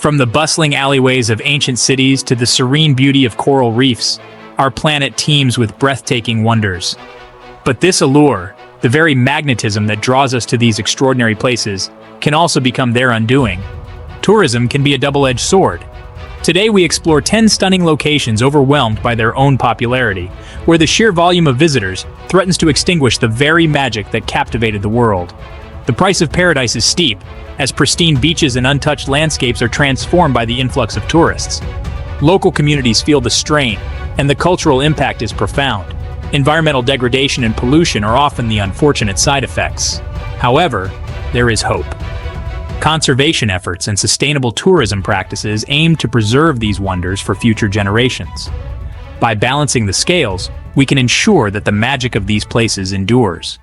From the bustling alleyways of ancient cities to the serene beauty of coral reefs, our planet teems with breathtaking wonders. But this allure, the very magnetism that draws us to these extraordinary places, can also become their undoing. Tourism can be a double-edged sword. Today we explore 10 stunning locations overwhelmed by their own popularity, where the sheer volume of visitors threatens to extinguish the very magic that captivated the world. The price of paradise is steep, as pristine beaches and untouched landscapes are transformed by the influx of tourists. Local communities feel the strain, and the cultural impact is profound. Environmental degradation and pollution are often the unfortunate side effects. However, there is hope. Conservation efforts and sustainable tourism practices aim to preserve these wonders for future generations. By balancing the scales, we can ensure that the magic of these places endures.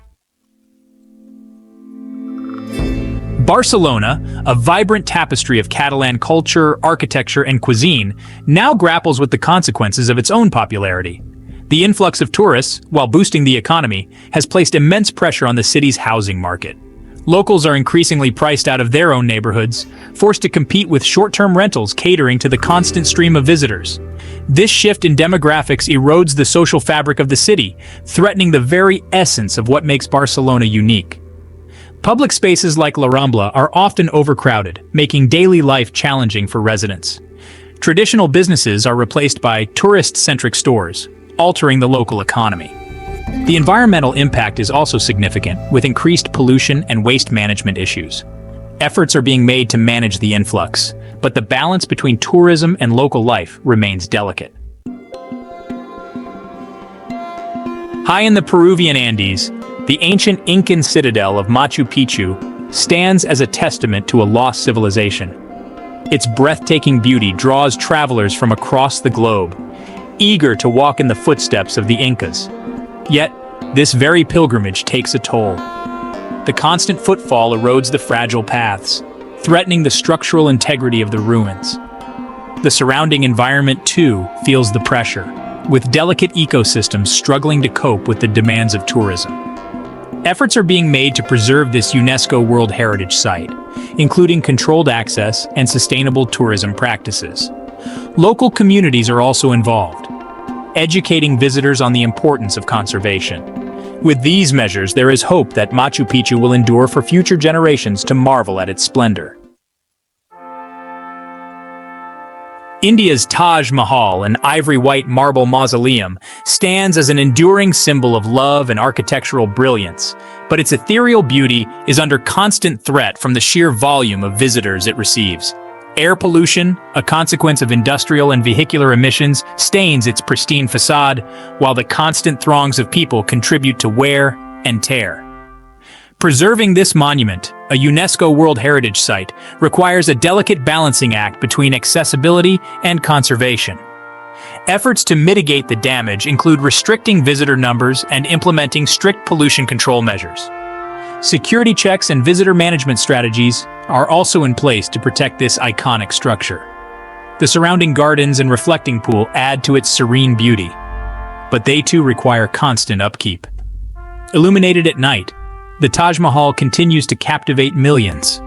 Barcelona, a vibrant tapestry of Catalan culture, architecture, and cuisine, now grapples with the consequences of its own popularity. The influx of tourists, while boosting the economy, has placed immense pressure on the city's housing market. Locals are increasingly priced out of their own neighborhoods, forced to compete with short-term rentals catering to the constant stream of visitors. This shift in demographics erodes the social fabric of the city, threatening the very essence of what makes Barcelona unique. Public spaces like La Rambla are often overcrowded, making daily life challenging for residents. Traditional businesses are replaced by tourist-centric stores, altering the local economy. The environmental impact is also significant, with increased pollution and waste management issues. Efforts are being made to manage the influx, but the balance between tourism and local life remains delicate. High in the Peruvian Andes, the ancient Incan citadel of Machu Picchu stands as a testament to a lost civilization. Its breathtaking beauty draws travelers from across the globe, eager to walk in the footsteps of the Incas. Yet, this very pilgrimage takes a toll. The constant footfall erodes the fragile paths, threatening the structural integrity of the ruins. The surrounding environment, too, feels the pressure, with delicate ecosystems struggling to cope with the demands of tourism. Efforts are being made to preserve this UNESCO World Heritage Site, including controlled access and sustainable tourism practices. Local communities are also involved, educating visitors on the importance of conservation. With these measures, there is hope that Machu Picchu will endure for future generations to marvel at its splendor. India's Taj Mahal, an ivory-white marble mausoleum, stands as an enduring symbol of love and architectural brilliance, but its ethereal beauty is under constant threat from the sheer volume of visitors it receives. Air pollution, a consequence of industrial and vehicular emissions, stains its pristine facade, while the constant throngs of people contribute to wear and tear. Preserving this monument, a UNESCO World Heritage Site, requires a delicate balancing act between accessibility and conservation. Efforts to mitigate the damage include restricting visitor numbers and implementing strict pollution control measures. Security checks and visitor management strategies are also in place to protect this iconic structure. The surrounding gardens and reflecting pool add to its serene beauty, but they too require constant upkeep. Illuminated at night, the Taj Mahal continues to captivate millions,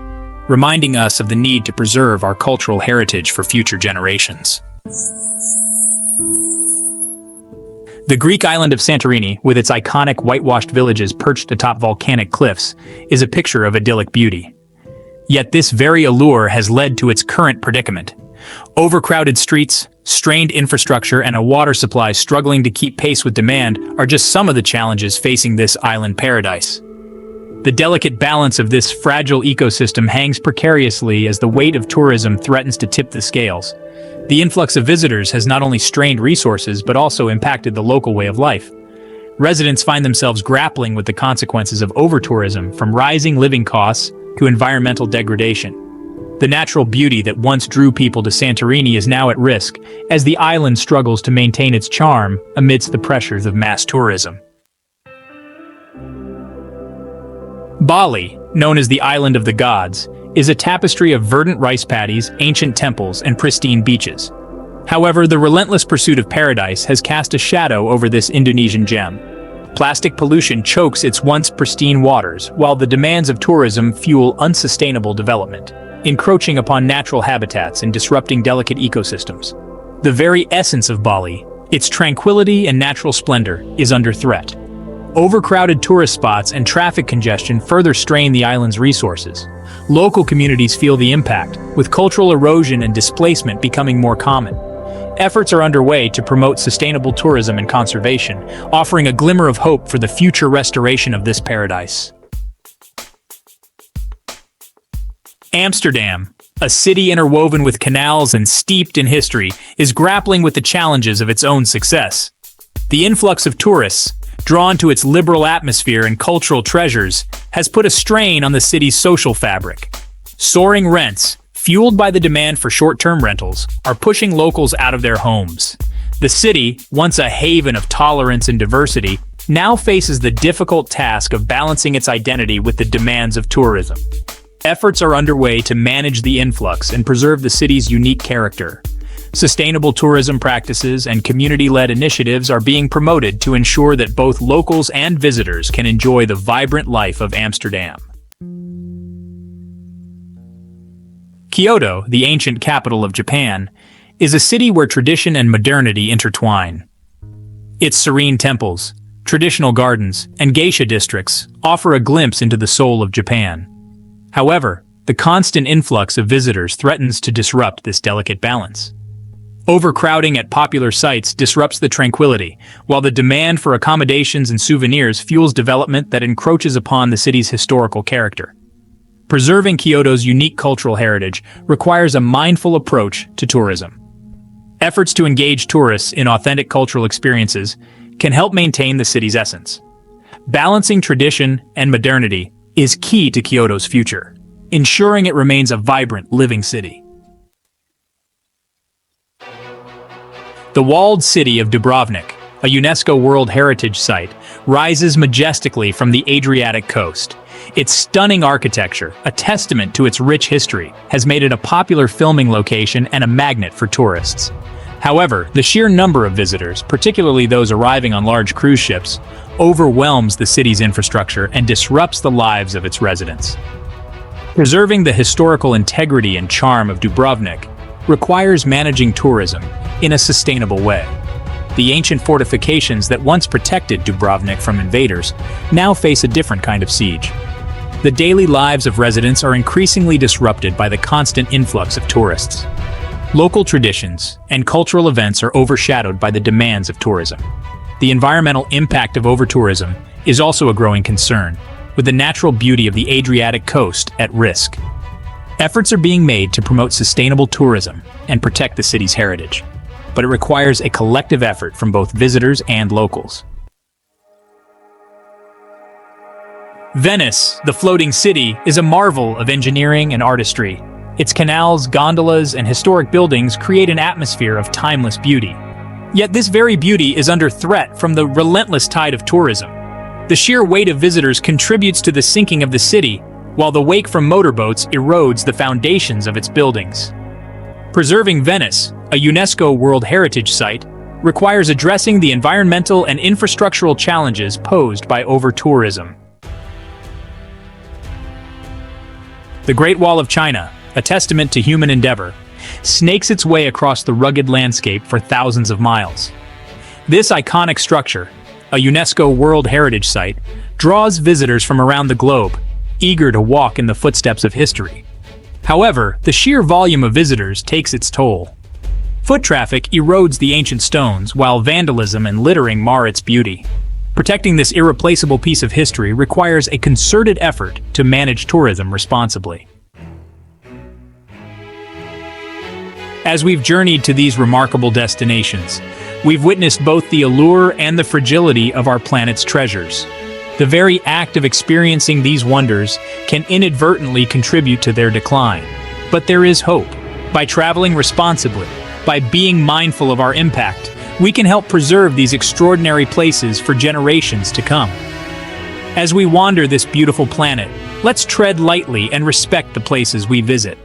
reminding us of the need to preserve our cultural heritage for future generations. The Greek island of Santorini, with its iconic whitewashed villages perched atop volcanic cliffs, is a picture of idyllic beauty. Yet this very allure has led to its current predicament. Overcrowded streets, strained infrastructure, and a water supply struggling to keep pace with demand are just some of the challenges facing this island paradise. The delicate balance of this fragile ecosystem hangs precariously as the weight of tourism threatens to tip the scales. The influx of visitors has not only strained resources but also impacted the local way of life. Residents find themselves grappling with the consequences of overtourism, from rising living costs to environmental degradation. The natural beauty that once drew people to Santorini is now at risk, as the island struggles to maintain its charm amidst the pressures of mass tourism. Bali, known as the Island of the Gods, is a tapestry of verdant rice paddies, ancient temples, and pristine beaches. However, the relentless pursuit of paradise has cast a shadow over this Indonesian gem. Plastic pollution chokes its once pristine waters, while the demands of tourism fuel unsustainable development. encroaching upon natural habitats and disrupting delicate ecosystems. The very essence of Bali, its tranquility and natural splendor, is under threat. Overcrowded tourist spots and traffic congestion further strain the island's resources. Local communities feel the impact, with cultural erosion and displacement becoming more common. Efforts are underway to promote sustainable tourism and conservation, offering a glimmer of hope for the future restoration of this paradise. Amsterdam, a city interwoven with canals and steeped in history, is grappling with the challenges of its own success. The influx of tourists, drawn to its liberal atmosphere and cultural treasures, has put a strain on the city's social fabric. Soaring rents, fueled by the demand for short-term rentals, are pushing locals out of their homes. The city, once a haven of tolerance and diversity, now faces the difficult task of balancing its identity with the demands of tourism. Efforts are underway to manage the influx and preserve the city's unique character. Sustainable tourism practices and community-led initiatives are being promoted to ensure that both locals and visitors can enjoy the vibrant life of Amsterdam. Kyoto, the ancient capital of Japan, is a city where tradition and modernity intertwine. Its serene temples, traditional gardens, and geisha districts offer a glimpse into the soul of Japan. However, the constant influx of visitors threatens to disrupt this delicate balance. Overcrowding at popular sites disrupts the tranquility, while the demand for accommodations and souvenirs fuels development that encroaches upon the city's historical character. Preserving Kyoto's unique cultural heritage requires a mindful approach to tourism. Efforts to engage tourists in authentic cultural experiences can help maintain the city's essence. Balancing tradition and modernity is key to Kyoto's future, ensuring it remains a vibrant, living city. The walled city of Dubrovnik, a UNESCO World Heritage Site, rises majestically from the Adriatic coast. Its stunning architecture, a testament to its rich history, has made it a popular filming location and a magnet for tourists. However, the sheer number of visitors, particularly those arriving on large cruise ships, overwhelms the city's infrastructure and disrupts the lives of its residents. Preserving the historical integrity and charm of Dubrovnik requires managing tourism in a sustainable way. The ancient fortifications that once protected Dubrovnik from invaders now face a different kind of siege. The daily lives of residents are increasingly disrupted by the constant influx of tourists. Local traditions and cultural events are overshadowed by the demands of tourism. The environmental impact of overtourism is also a growing concern, with the natural beauty of the Adriatic coast at risk. Efforts are being made to promote sustainable tourism and protect the city's heritage, but it requires a collective effort from both visitors and locals. Venice, the floating city, is a marvel of engineering and artistry. Its canals, gondolas, and historic buildings create an atmosphere of timeless beauty. Yet this very beauty is under threat from the relentless tide of tourism. The sheer weight of visitors contributes to the sinking of the city, while the wake from motorboats erodes the foundations of its buildings. Preserving Venice, a UNESCO World Heritage Site, requires addressing the environmental and infrastructural challenges posed by overtourism. The Great Wall of China, a testament to human endeavor, snakes its way across the rugged landscape for thousands of miles. This iconic structure, a UNESCO World Heritage Site, draws visitors from around the globe, eager to walk in the footsteps of history. However, the sheer volume of visitors takes its toll. Foot traffic erodes the ancient stones, while vandalism and littering mar its beauty. Protecting this irreplaceable piece of history requires a concerted effort to manage tourism responsibly. As we've journeyed to these remarkable destinations, we've witnessed both the allure and the fragility of our planet's treasures. The very act of experiencing these wonders can inadvertently contribute to their decline. But there is hope. By traveling responsibly, by being mindful of our impact, we can help preserve these extraordinary places for generations to come. As we wander this beautiful planet, let's tread lightly and respect the places we visit.